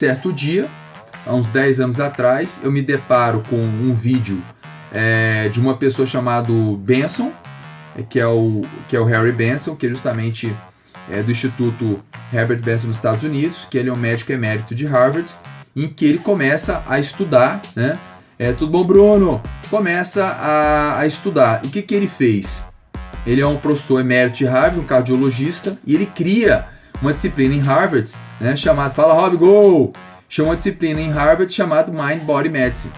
Certo dia, há uns 10 anos atrás, eu me deparo com um vídeo de uma pessoa chamada Benson, que é o Harry Benson, que é justamente do Instituto Herbert Benson nos Estados Unidos, que ele é um médico emérito de Harvard, em que ele começa a estudar, né? Tudo bom, Bruno? Começa a estudar. E o que ele fez? Ele é um professor emérito de Harvard, um cardiologista, e ele cria uma disciplina em Harvard, né, chamada, fala Rob, go! Chama uma disciplina em Harvard chamada Mind Body Medicine.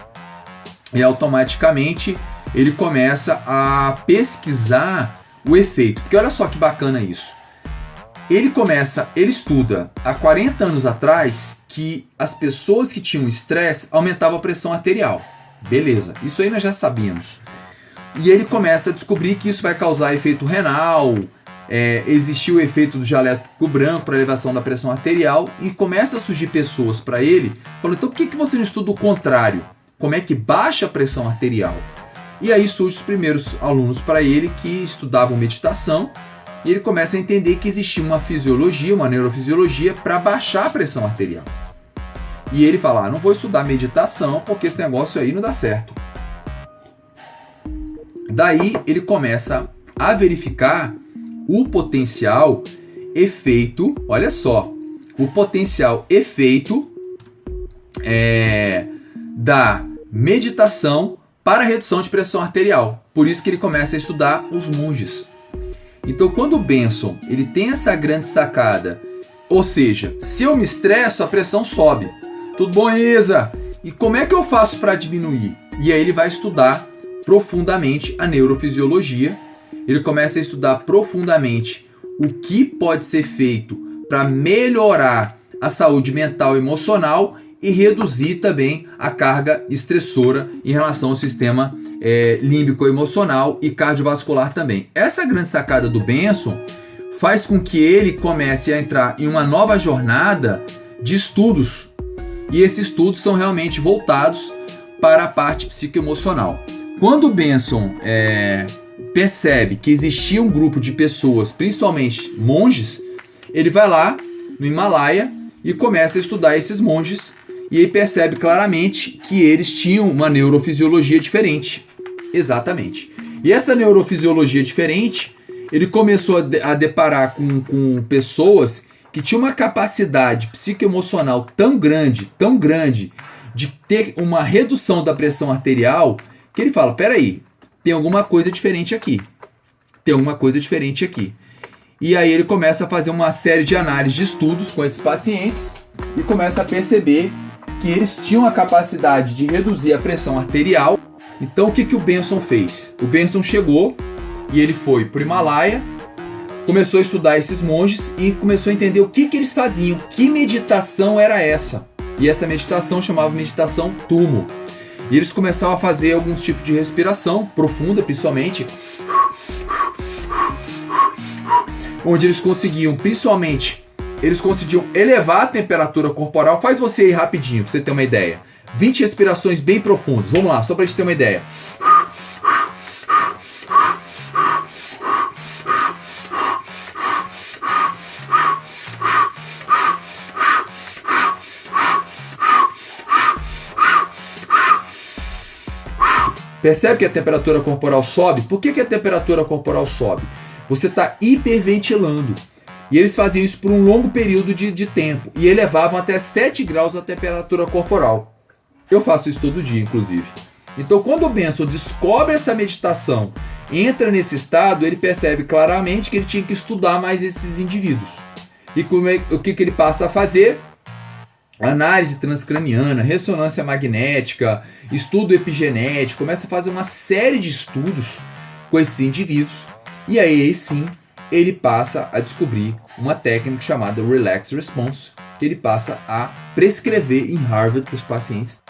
E automaticamente ele começa a pesquisar o efeito. Porque olha só que bacana isso. Ele estuda há 40 anos atrás que as pessoas que tinham estresse aumentavam a pressão arterial. Beleza, isso aí nós já sabíamos. E ele começa a descobrir que isso vai causar efeito renal, existiu o efeito do jaleco branco para elevação da pressão arterial, e começa a surgir pessoas para ele falando, então por que você não estuda o contrário? Como é que baixa a pressão arterial? E aí surgem os primeiros alunos para ele que estudavam meditação, e ele começa a entender que existia uma fisiologia, uma neurofisiologia para baixar a pressão arterial. E ele fala, não vou estudar meditação porque esse negócio aí não dá certo. Daí ele começa a verificar o potencial efeito, olha só, o potencial efeito da meditação para a redução de pressão arterial. Por isso que ele começa a estudar os monges. Então, quando o Benson ele tem essa grande sacada, ou seja, se eu me estresso, a pressão sobe. Tudo bom, Isa? E como é que eu faço para diminuir? E aí ele vai estudar profundamente a neurofisiologia. Ele começa a estudar profundamente o que pode ser feito para melhorar a saúde mental e emocional e reduzir também a carga estressora em relação ao sistema límbico emocional e cardiovascular também. Essa grande sacada do Benson faz com que ele comece a entrar em uma nova jornada de estudos. E esses estudos são realmente voltados para a parte psicoemocional. Quando o Benson percebe que existia um grupo de pessoas, principalmente monges, ele vai lá no Himalaia e começa a estudar esses monges, e ele percebe claramente que eles tinham uma neurofisiologia diferente. Exatamente. E essa neurofisiologia diferente, ele começou a deparar com pessoas que tinham uma capacidade psicoemocional tão grande, de ter uma redução da pressão arterial, que ele fala, peraí, tem alguma coisa diferente aqui. E aí ele começa a fazer uma série de análises de estudos com esses pacientes e começa a perceber que eles tinham a capacidade de reduzir a pressão arterial. Então o que o Benson fez? O Benson chegou e ele foi para o Himalaia, começou a estudar esses monges e começou a entender o que eles faziam, que meditação era essa. E essa meditação chamava meditação Tummo. E eles começaram a fazer alguns tipos de respiração profunda, principalmente, onde eles conseguiam elevar a temperatura corporal. Faz você aí rapidinho, pra você ter uma ideia. 20 respirações bem profundas. Vamos lá, só pra gente ter uma ideia. Percebe que a temperatura corporal sobe? Por que a temperatura corporal sobe? Você está hiperventilando. E eles faziam isso por um longo período de tempo. E elevavam até 7 graus a temperatura corporal. Eu faço isso todo dia, inclusive. Então, quando o Benson descobre essa meditação, entra nesse estado, ele percebe claramente que ele tinha que estudar mais esses indivíduos. E o que ele passa a fazer? Análise transcraniana, ressonância magnética, estudo epigenético, começa a fazer uma série de estudos com esses indivíduos, e aí sim ele passa a descobrir uma técnica chamada Relax Response, que ele passa a prescrever em Harvard para os pacientes.